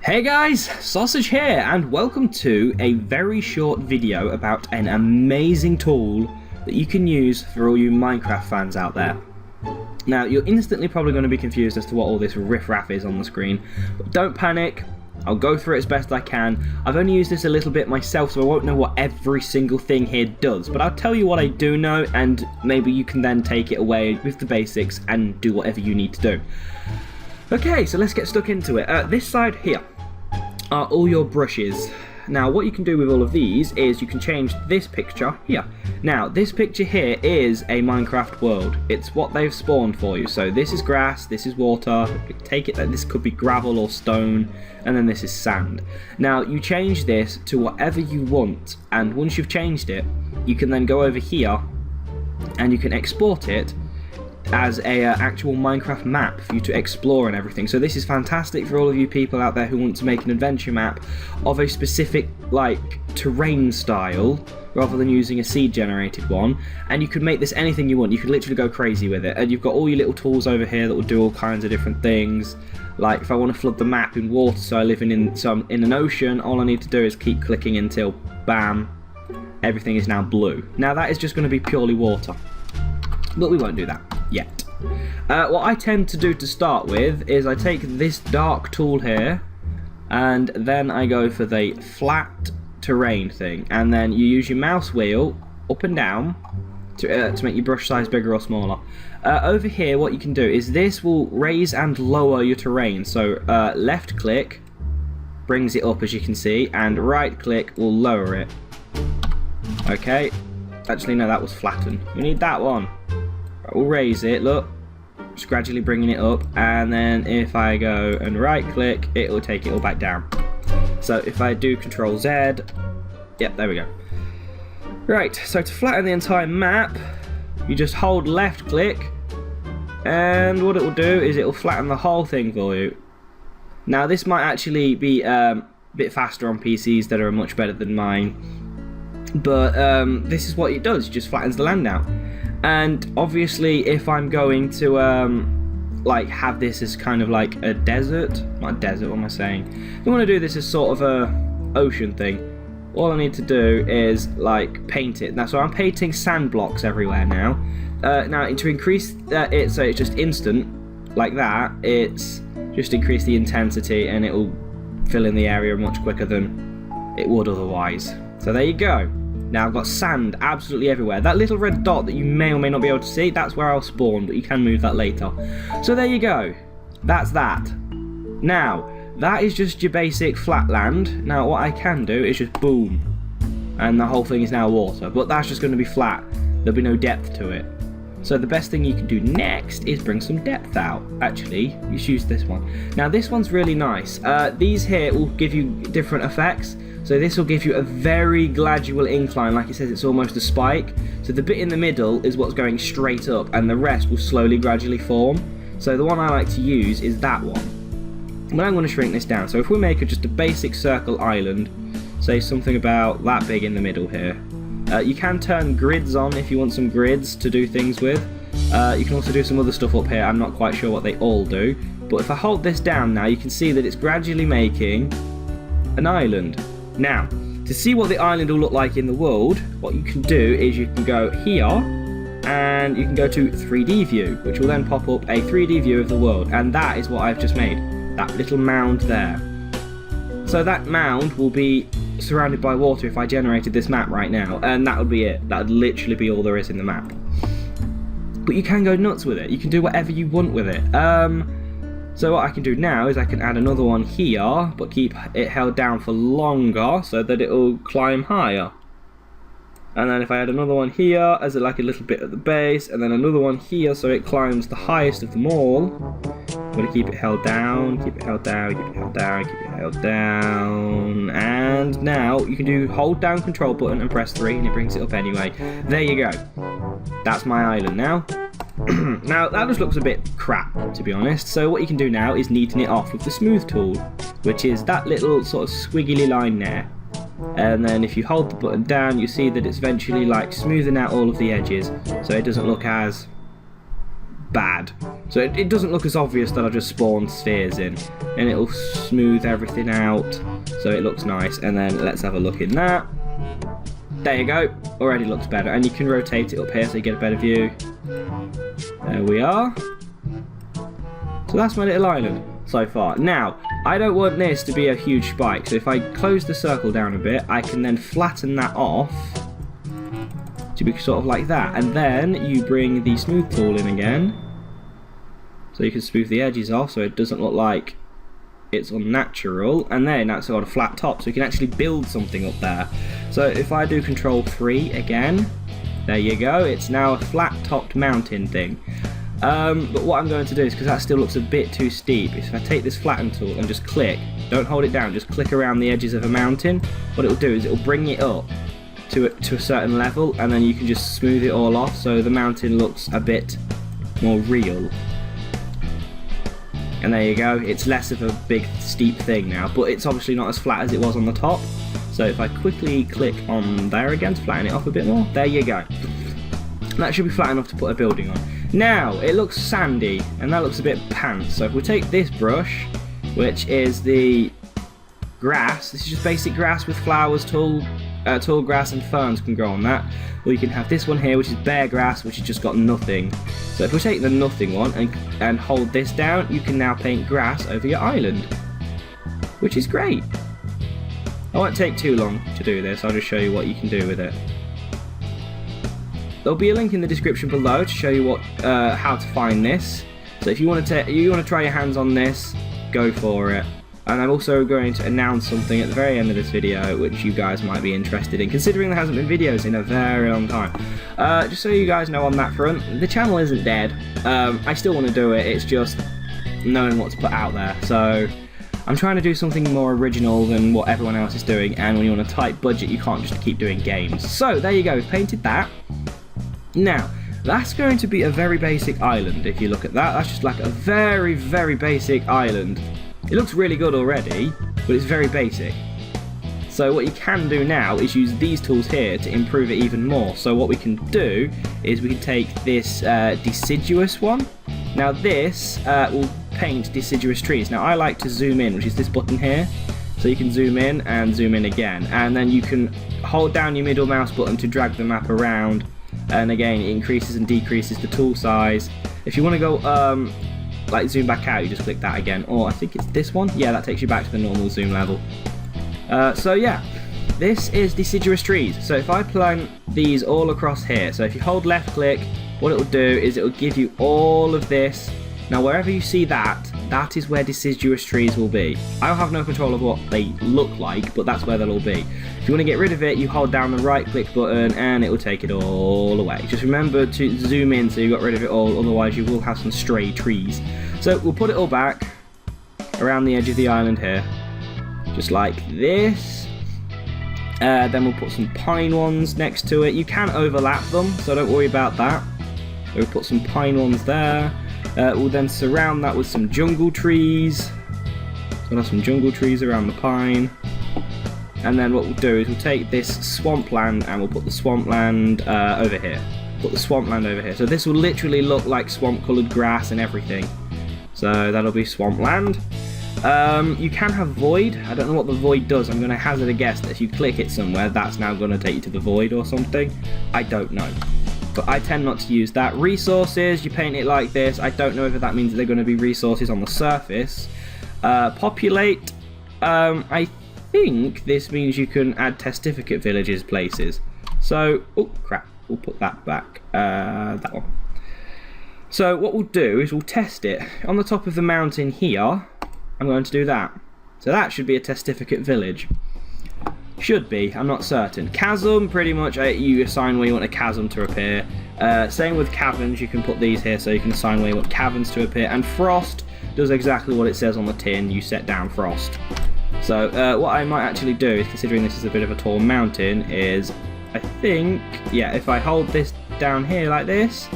Hey guys, Sausage here, and welcome to a very short video about an amazing tool that you can use for all you Minecraft fans out there. Now, you're instantly probably going to be confused as to what all this riff-raff is on the screen, but don't panic, I'll go through it as best I can. I've only used this a little bit myself, so I won't know what every single thing here does, but I'll tell you what I do know, and maybe you can then take it away with the basics and do whatever you need to do. Okay, so let's get stuck into it. This side here are all your brushes. Now what you can do with all of these is you can change this picture here. Now this picture here is a Minecraft world. It's what they've spawned for you. So this is grass, this is water, take it that this could be gravel or stone, and then this is sand. Now you change this to whatever you want, and once you've changed it you can then go over here and you can export it as a actual Minecraft map for you to explore and everything. So this is fantastic for all of you people out there who want to make an adventure map of a specific like terrain style rather than using a seed generated one, and you could make this anything you want. You could literally go crazy with it, and you've got all your little tools over here that will do all kinds of different things. Like if I want to flood the map in water, so I live in an ocean, all I need to do is keep clicking until bam, everything is now blue. Now that is just going to be purely water, but we won't do that yet. What I tend to do to start with is I take this dark tool here and then I go for the flat terrain thing, and then you use your mouse wheel up and down to make your brush size bigger or smaller. Over here what you can do is this will raise and lower your terrain. So left click brings it up, as you can see, and right click will lower it. Okay, actually no, that was flatten. We need that one. We'll raise it, look, just gradually bringing it up, and then if I go and right click it will take it all back down. So if I do Control Z, yep, there we go. Right, so to flatten the entire map you just hold left click, and what it will do is it will flatten the whole thing for you. Now this might actually be a bit faster on PCs that are much better than mine, but this is what it does, it just flattens the land out. And obviously if I'm going to like have this as kind of like a desert, not a desert, what am I saying? I want to do this as sort of a ocean thing. All I need to do is like paint it. Now so I'm painting sand blocks everywhere now. Now to increase it so it's just instant like that, it's just increase the intensity and it will fill in the area much quicker than it would otherwise. So there you go. Now I've got sand absolutely everywhere. That little red dot that you may or may not be able to see, that's where I'll spawn, but you can move that later. So there you go. That's that. Now, that is just your basic flat land. Now what I can do is just boom, and the whole thing is now water, but that's just going to be flat. There'll be no depth to it. So the best thing you can do next is bring some depth out. Actually, you should use this one. Now this one's really nice. These here will give you different effects. So this will give you a very gradual incline, like it says, it's almost a spike. So the bit in the middle is what's going straight up, and the rest will slowly gradually form. So the one I like to use is that one. But I'm going to shrink this down. So if we make just a basic circle island, say something about that big in the middle here. You can turn grids on if you want some grids to do things with. You can also do some other stuff up here, I'm not quite sure what they all do. But if I hold this down now, you can see that it's gradually making an island. Now, to see what the island will look like in the world, what you can do is you can go here and you can go to 3D view, which will then pop up a 3D view of the world, and that is what I've just made, that little mound there. So that mound will be surrounded by water if I generated this map right now, and that would be it. That would literally be all there is in the map. But you can go nuts with it, you can do whatever you want with it. So what I can do now is I can add another one here, but keep it held down for longer so that it will climb higher. And then if I add another one here as like a little bit at the base, and then another one here so it climbs the highest of them all. I'm going to keep it held down, keep it held down, keep it held down, keep it held down. And now you can do hold down control button and press 3 and it brings it up anyway. There you go. That's my island now. Now that just looks a bit crap, to be honest, so what you can do now is neaten it off with the smooth tool, which is that little sort of squiggly line there. And then if you hold the button down you see that it's eventually like smoothing out all of the edges so it doesn't look as bad. So it doesn't look as obvious that I just spawned spheres in. And it'll smooth everything out so it looks nice. And then let's have a look in that. There you go. Already looks better. And you can rotate it up here so you get a better view. There we are. So that's my little island so far. Now, I don't want this to be a huge spike. So if I close the circle down a bit, I can then flatten that off to be sort of like that. And then you bring the smooth tool in again. So you can smooth the edges off so it doesn't look like it's unnatural. And then that's got a flat top so you can actually build something up there. So if I do Control 3 again, there you go. It's now a flat topped mountain thing. But what I'm going to do is, because that still looks a bit too steep, is if I take this flatten tool and just click, don't hold it down, just click around the edges of a mountain, what it will do is it will bring it up to a certain level, and then you can just smooth it all off so the mountain looks a bit more real. And there you go, it's less of a big steep thing now, but it's obviously not as flat as it was on the top. So if I quickly click on there again to flatten it off a bit more, there you go. That should be flat enough to put a building on. Now, it looks sandy, and that looks a bit pants. So if we take this brush, which is the grass, this is just basic grass with flowers, tall grass and ferns can grow on that. Or you can have this one here, which is bare grass, which has just got nothing. So if we take the nothing one and hold this down, you can now paint grass over your island, which is great. I won't take too long to do this, I'll just show you what you can do with it. There'll be a link in the description below to show you how to find this. So if you want to try your hands on this, go for it. And I'm also going to announce something at the very end of this video which you guys might be interested in, considering there hasn't been videos in a very long time. Just so you guys know on that front, the channel isn't dead. I still want to do it, it's just knowing what to put out there. So I'm trying to do something more original than what everyone else is doing, and when you're on a tight budget you can't just keep doing games. So there you go, we've painted that. Now, that's going to be a very basic island. If you look at that, that's just like a very, very basic island. It looks really good already, but it's very basic. So what you can do now is use these tools here to improve it even more. So what we can do is we can take this deciduous one. Now this will paint deciduous trees. Now I like to zoom in, which is this button here. So you can zoom in and zoom in again. And then you can hold down your middle mouse button to drag the map around. And again, it increases and decreases the tool size. If you want to go like zoom back out, you just click that again. Or I think it's this one. Yeah, that takes you back to the normal zoom level. So yeah, this is deciduous trees. So if I plant these all across here, so if you hold left click, what it will do is it will give you all of this. Now wherever you see that, that is where deciduous trees will be. I'll have no control of what they look like, but that's where they'll all be. If you want to get rid of it, you hold down the right click button and it will take it all away. Just remember to zoom in so you got rid of it all, otherwise you will have some stray trees. So we'll put it all back around the edge of the island here, just like this. Then we'll put some pine ones next to it. You can overlap them, so don't worry about that. So we'll put some pine ones there. We'll then surround that with some jungle trees. So we'll have some jungle trees around the pine. And then what we'll do is we'll take this swampland and we'll put the swampland over here. Put the swampland over here. So this will literally look like swamp coloured grass and everything. So that'll be swampland. You can have void. I don't know what the void does. I'm going to hazard a guess that if you click it somewhere, that's now going to take you to the void or something. I don't know. But I tend not to use that. Resources, you paint it like this. I don't know if that means they're going to be resources on the surface. Populate, I think this means you can add testificate villages places. So, oh crap, we'll put that back, that one. So what we'll do is we'll test it. On the top of the mountain here, I'm going to do that. So that should be a testificate village. Should be, I'm not certain. Chasm, pretty much you assign where you want a chasm to appear. Same with caverns, you can put these here so you can assign where you want caverns to appear. And frost does exactly what it says on the tin, you set down frost. So what I might actually do, is considering this is a bit of a tall mountain, is I think, yeah, if I hold this down here like this,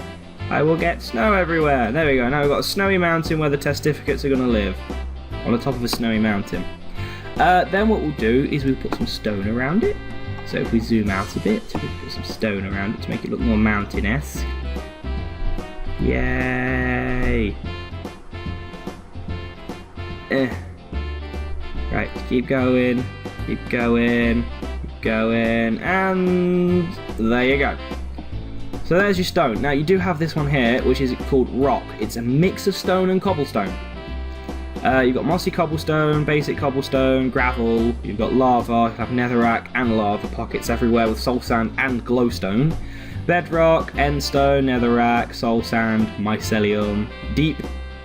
I will get snow everywhere. There we go, now we've got a snowy mountain where the testificates are going to live. On the top of a snowy mountain. Then what we'll do is we'll put some stone around it. So if we zoom out a bit, we'll put some stone around it to make it look more mountain-esque. Yeah, Hey. Right, keep going, keep going, keep going, and there you go. So there's your stone. Now you do have this one here, which is called rock. It's a mix of stone and cobblestone. You've got mossy cobblestone, basic cobblestone, gravel, you've got lava, you have netherrack and lava pockets everywhere with soul sand and glowstone. Bedrock, endstone, netherrack, soul sand, mycelium, deep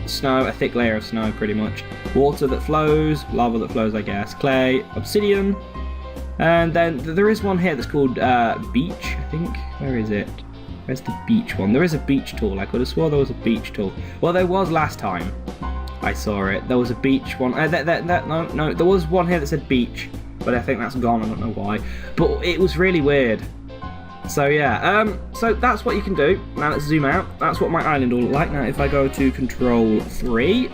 snow, a thick layer of snow pretty much, water that flows, lava that flows I guess, clay, obsidian, and then there is one here that's called beach, I think. Where is it? Where's the beach one? There is a beach tool. I could have swore there was a beach tool. Well, there was last time I saw it. There was a beach one. No, there was one here that said beach, but I think that's gone. I don't know why. But it was really weird. So yeah, so that's what you can do. Now let's zoom out. That's what my island will look like. Now if I go to Control 3,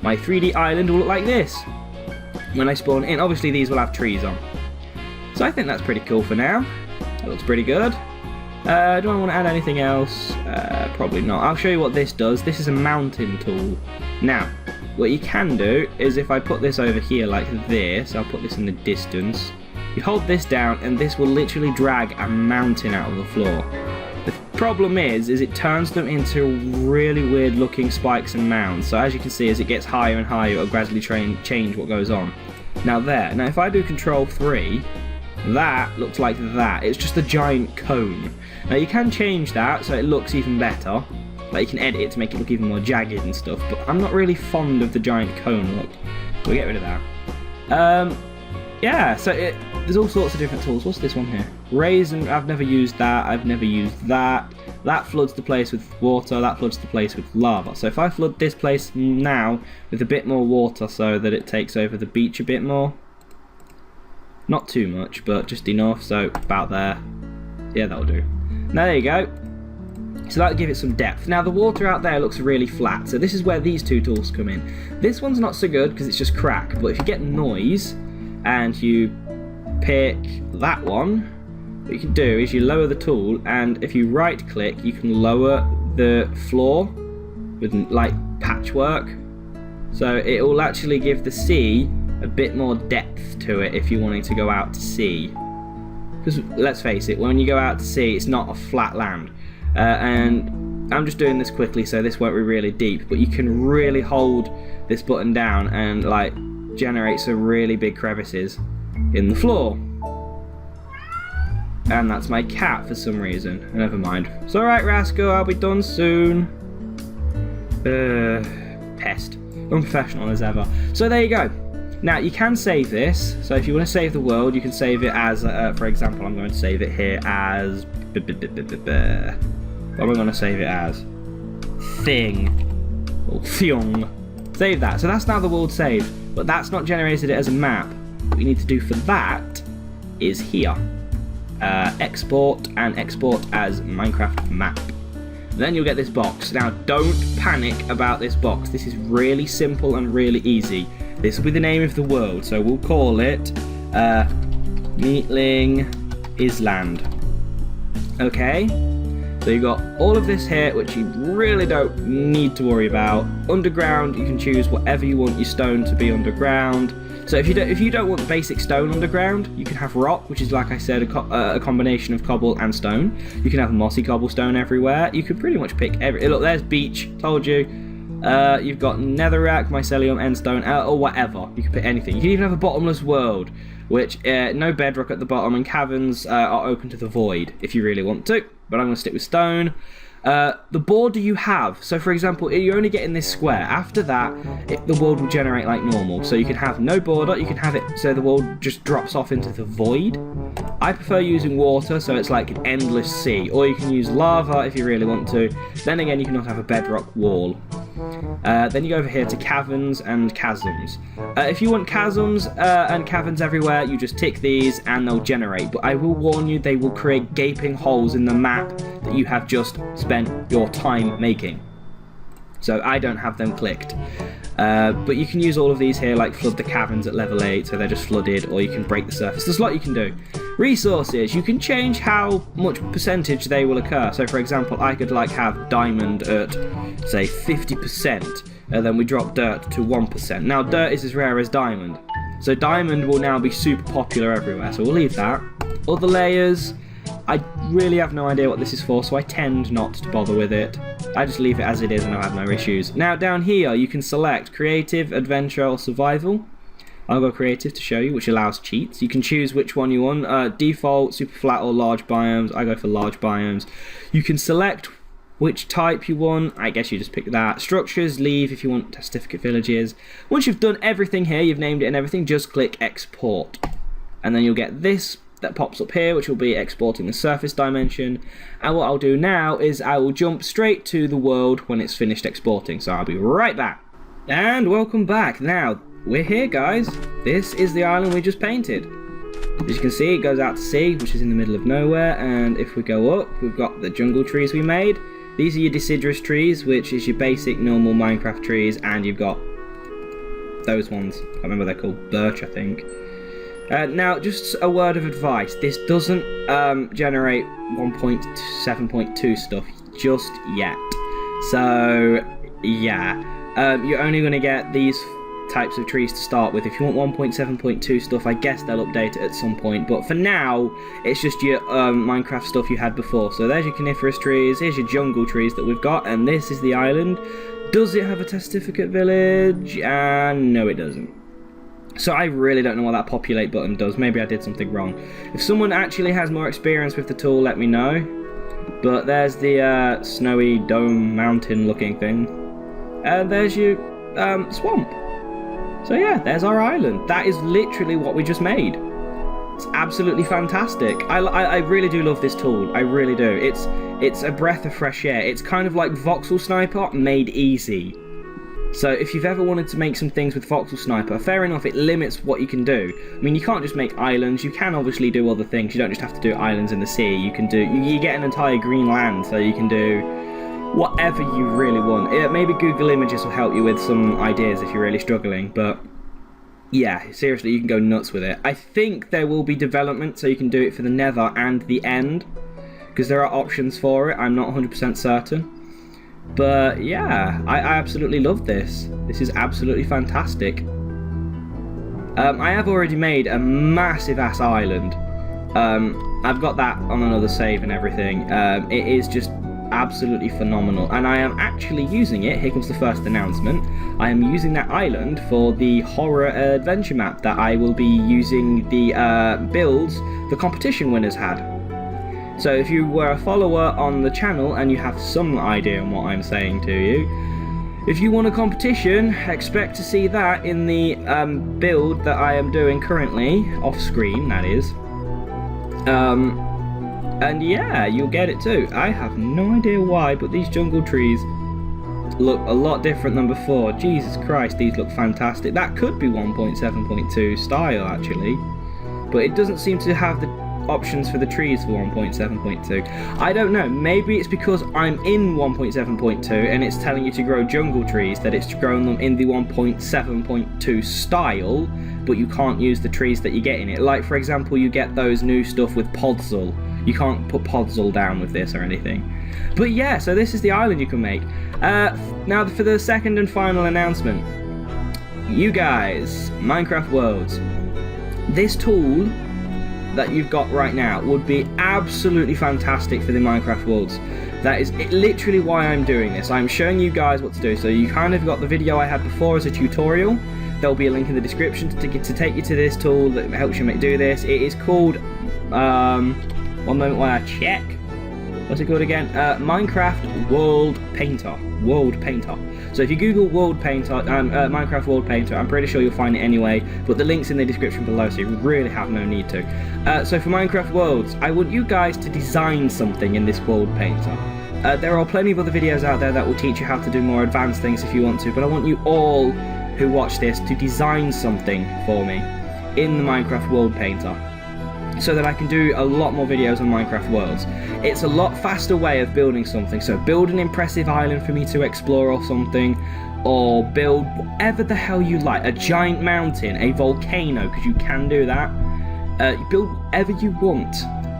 my 3D island will look like this. When I spawn in, obviously these will have trees on. So I think that's pretty cool for now. That looks pretty good. Do I want to add anything else? Probably not. I'll show you what this does. This is a mountain tool. Now, what you can do is if I put this over here like this, I'll put this in the distance. You hold this down and this will literally drag a mountain out of the floor. The problem is it turns them into really weird looking spikes and mounds. So as you can see, as it gets higher and higher, it'll gradually change what goes on. Now there. Now if I do Control 3, that looks like that. It's just a giant cone. Now you can change that so it looks even better. Like you can edit it to make it look even more jagged and stuff, but I'm not really fond of the giant cone look. So we'll get rid of that. Yeah, so there's all sorts of different tools. What's this one here? Raisin, I've never used that, I've never used that. That floods the place with water, that floods the place with lava. So if I flood this place now with a bit more water so that it takes over the beach a bit more. Not too much, but just enough, so about there. Yeah, that'll do. Now there you go. So that'll give it some depth. Now the water out there looks really flat, so this is where these two tools come in. This one's not so good because it's just crack, but if you get noise and you pick that one, what you can do is you lower the tool, and if you right click you can lower the floor with like patchwork, so it will actually give the sea a bit more depth to it if you're wanting to go out to sea. Because let's face it, when you go out to sea it's not a flat land. And I'm just doing this quickly so this won't be really deep, but you can really hold this button down and like generate some really big crevices in the floor. And that's my cat for some reason. Never mind. It's alright, Rascal, I'll be done soon. Pest. Unprofessional as ever. So there you go. Now you can save this. So if you want to save the world, you can save it as, for example, I'm going to save it here as... What am I going to save it as? Thing. Or Thiong. Save that. So that's now the world saved. But that's not generated it as a map. What you need to do for that is here. Export and export as Minecraft map. Then you'll get this box. Now don't panic about this box. This is really simple and really easy. This will be the name of the world. So we'll call it Meatling Island. Okay? So you've got all of this here, which you really don't need to worry about. Underground, you can choose whatever you want your stone to be underground. So if you don't want basic stone underground, you can have rock, which is, like I said, a combination of cobble and stone. You can have mossy cobblestone everywhere. You can pretty much pick every... Look, there's beach, told you. You've got netherrack, mycelium, endstone, or whatever. You can pick anything. You can even have a bottomless world, which no bedrock at the bottom, and caverns are open to the void if you really want to. But I'm going to stick with stone. The border you have, so for example, you're only getting this square. After that, the world will generate like normal. So you can have no border, you can have it so the world just drops off into the void. I prefer using water, so it's like an endless sea. Or you can use lava if you really want to. Then again, you can also have a bedrock wall. Then you go over here to caverns and chasms. If you want chasms and caverns everywhere, you just tick these and they'll generate. But I will warn you, they will create gaping holes in the map that you have just spent your time making. so I don't have them clicked. But you can use all of these here, like flood the caverns at level 8, so they're just flooded, or you can break the surface. There's a lot you can do. Resources, you can change how much percentage they will occur. So for example, I could like have diamond at, say, 50%, and then we drop dirt to 1%. Now dirt is as rare as diamond, so diamond will now be super popular everywhere, so we'll leave that. Other layers, I really have no idea what this is for, so I tend not to bother with it. I just leave it as it is and I have no issues. Now down here you can select creative, adventure or survival. I'll go creative to show you, which allows cheats. You can choose which one you want, default, super flat or large biomes. I go for large biomes. You can select which type you want. I guess you just pick that. Structures, leave if you want testificate villages. Once you've done everything here, you've named it and everything, just click export. And then you'll get this that pops up here, which will be exporting the surface dimension. And what I'll do now is I will jump straight to the world when it's finished exporting, so I'll be right back. And welcome back. Now we're here, guys. This is the island we just painted. As you can see, it goes out to sea, which is in the middle of nowhere, and if we go up, we've got the jungle trees we made. These are your deciduous trees, which is your basic normal Minecraft trees, and you've got those ones, I can't remember what they're called, birch I think. Now, just a word of advice, this doesn't generate 1.7.2 stuff just yet. So, yeah, you're only going to get these types of trees to start with. If you want 1.7.2 stuff, I guess they'll update it at some point. But for now, it's just your Minecraft stuff you had before. So there's your coniferous trees, here's your jungle trees that we've got, and this is the island. Does it have a testificate village? No, it doesn't. So I really don't know what that populate button does. Maybe I did something wrong. If someone actually has more experience with the tool, let me know. But there's the snowy dome mountain looking thing. And there's your swamp. So yeah, there's our island. That is literally what we just made. It's absolutely fantastic. I really do love this tool. I really do. It's a breath of fresh air. It's kind of like Voxel Sniper made easy. So if you've ever wanted to make some things with Voxel Sniper, fair enough, it limits what you can do. I mean, you can't just make islands. You can obviously do other things. You don't just have to do islands in the sea. You can do, you get an entire green land, so you can do whatever you really want. Maybe Google Images will help you with some ideas if you're really struggling, but yeah, seriously, you can go nuts with it. I think there will be development, so you can do it for the Nether and the End, because there are options for it. I'm not 100% certain. But yeah, I absolutely love this. This is absolutely fantastic. I have already made a massive ass island. I've got that on another save and everything. It is just absolutely phenomenal, and I am actually using it. Here comes the first announcement. I am using that island for the horror adventure map that I will be using the builds the competition winners had. So if you were a follower on the channel and you have some idea on what I'm saying to you, if you won a competition, expect to see that in the build that I am doing currently, off screen that is. And yeah, you'll get it too. I have no idea why, but these jungle trees look a lot different than before. Jesus Christ, these look fantastic. That could be 1.7.2 style actually, but it doesn't seem to have the options for the trees for 1.7.2. I don't know, maybe it's because I'm in 1.7.2 and it's telling you to grow jungle trees, that it's grown them in the 1.7.2 style, but you can't use the trees that you get in it. Like for example, you get those new stuff with Podzol. You can't put Podzol down with this or anything. But yeah, so this is the island you can make. Now for the second and final announcement. You guys, Minecraft Worlds. This tool that you've got right now would be absolutely fantastic for the Minecraft Worlds. That is literally why I'm doing this. I'm showing you guys what to do. So you kind of got the video I had before as a tutorial. There'll be a link in the description to take you to this tool that helps you do this. It is called, one moment while I check. What's it called again? Minecraft World Painter. World Painter. So if you Google World Painter, Minecraft World Painter, I'm pretty sure you'll find it anyway, but the link's in the description below, so you really have no need to. So for Minecraft Worlds, I want you guys to design something in this World Painter. There are plenty of other videos out there that will teach you how to do more advanced things if you want to, but I want you all who watch this to design something for me in the Minecraft World Painter. so that I can do a lot more videos on Minecraft Worlds. It's a lot faster way of building something, so build an impressive island for me to explore or something, or build whatever the hell you like, a giant mountain, a volcano, because you can do that. Build whatever you want.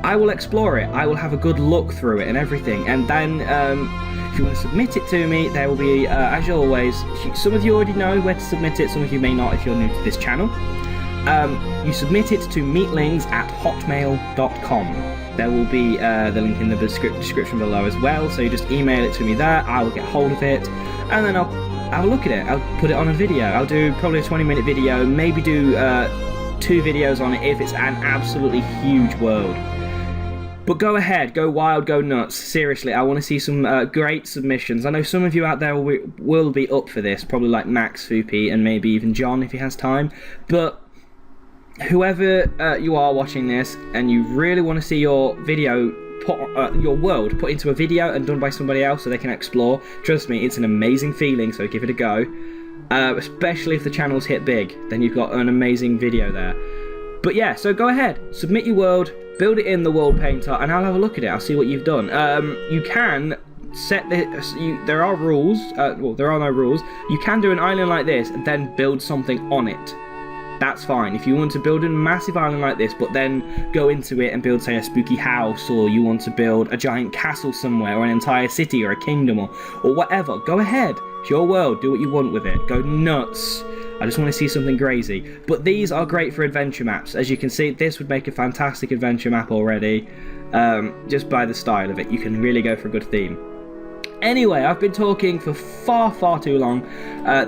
I will explore it, I will have a good look through it and everything, and then if you want to submit it to me, there will be, as always, some of you already know where to submit it, some of you may not if you're new to this channel. You submit it to meatlings@hotmail.com. There will be the link in the description below as well, so you just email it to me there, I will get hold of it, and then I'll have a look at it. I'll put it on a video. I'll do probably a 20-minute video, maybe do 2 videos on it if it's an absolutely huge world. But go ahead, go wild, go nuts. Seriously, I want to see some great submissions. I know some of you out there will be up for this, probably like Max, Foopy, and maybe even John if he has time. But whoever you are watching this and you really want to see your video your world put into a video and done by somebody else so they can explore, trust me, it's an amazing feeling, so give it a go. Especially if the channel's hit big, then you've got an amazing video there. But yeah, so go ahead, submit your world, build it in the world painter, and I'll have a look at it. I'll see what you've done. You can set this. There are rules. Well, there are no rules. You can do an island like this and then build something on it. That's fine. If you want to build a massive island like this, but then go into it and build, say, a spooky house, or you want to build a giant castle somewhere, or an entire city, or a kingdom, or whatever, go ahead. It's your world. Do what you want with it. Go nuts. I just want to see something crazy. But these are great for adventure maps. As you can see, this would make a fantastic adventure map already. Just by the style of it, you can really go for a good theme. Anyway, I've been talking for far too long.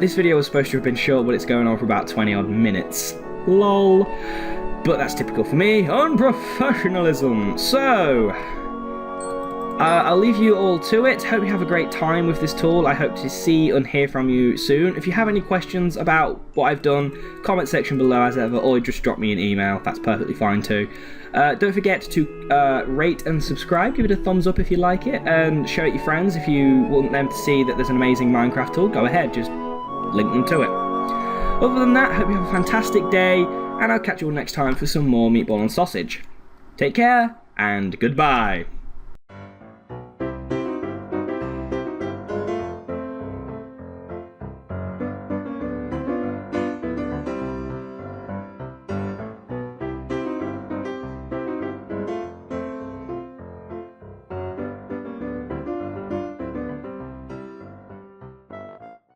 This video was supposed to have been short, but it's going on for about 20 odd minutes. LOL. But that's typical for me. Unprofessionalism. So, I'll leave you all to it. Hope you have a great time with this tool. I hope to see and hear from you soon. If you have any questions about what I've done, comment section below as ever, or just drop me an email. That's perfectly fine too. Don't forget to rate and subscribe. Give it a thumbs up if you like it, and share it with your friends if you want them to see that there's an amazing Minecraft tool. Go ahead, just link them to it. Other than that, hope you have a fantastic day, and I'll catch you all next time for some more meatball and sausage. Take care, and goodbye.